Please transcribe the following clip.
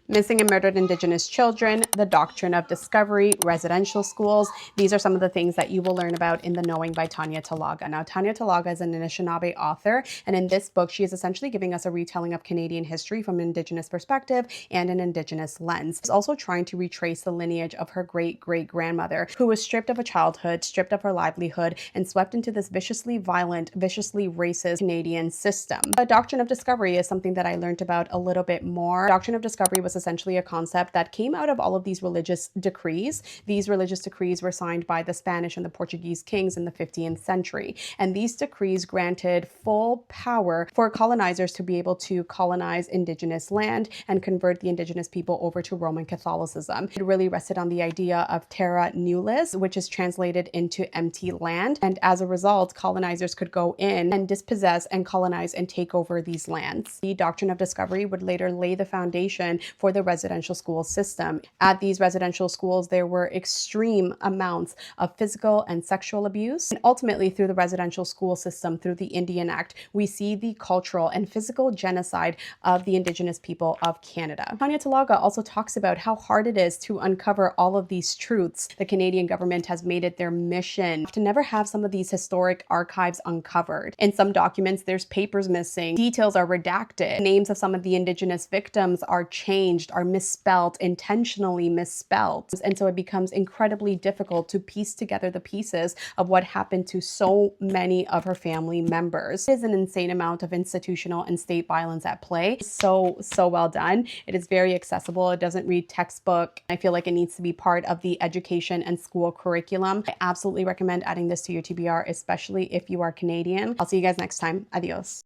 Missing and murdered Indigenous children, the doctrine of discovery, residential schools. These are some of the things that you will learn about in The Knowing by Tanya Talaga. Now, Tanya Talaga is an Anishinaabe author, and in this book, she is essentially giving us a retelling of Canadian history from an Indigenous perspective and an Indigenous lens. She's also trying to retrace the lineage of her great-great-grandmother, who was stripped of a childhood, stripped of her livelihood, and swept into this viciously violent, viciously racist Canadian system. The doctrine of discovery is something that I learned about a little bit more. Doctrine of discovery was essentially a concept that came out of all of these religious decrees. These religious decrees were signed by the Spanish and the Portuguese kings in the 15th century. And these decrees granted full power for colonizers to be able to colonize Indigenous land and convert the Indigenous people over to Roman Catholicism. It really rested on the idea of terra nullius, which is translated into empty land. And as a result, colonizers could go in and dispossess and colonize and take over these lands. The doctrine of discovery would later lay the foundation for the residential school system. At these residential schools, there were extreme amounts of physical and sexual abuse. And ultimately, through the residential school system, through the Indian Act, we see the cultural and physical genocide of the Indigenous people of Canada. Tanya Talaga also talks about how hard it is to uncover all of these truths. The Canadian government has made it their mission to never have some of these historic archives uncovered. In some documents, there's papers missing, details are redacted, names of some of the Indigenous victims are changed, are misspelled, intentionally misspelled. And so it becomes incredibly difficult to piece together the pieces of what happened to so many of her family members. It is an insane amount of institutional and state violence at play. So well done. It is very accessible. It doesn't read textbook. I feel like it needs to be part of the education and school curriculum. I absolutely recommend adding this to your TBR, especially if you are Canadian. I'll see you guys next time. Adios.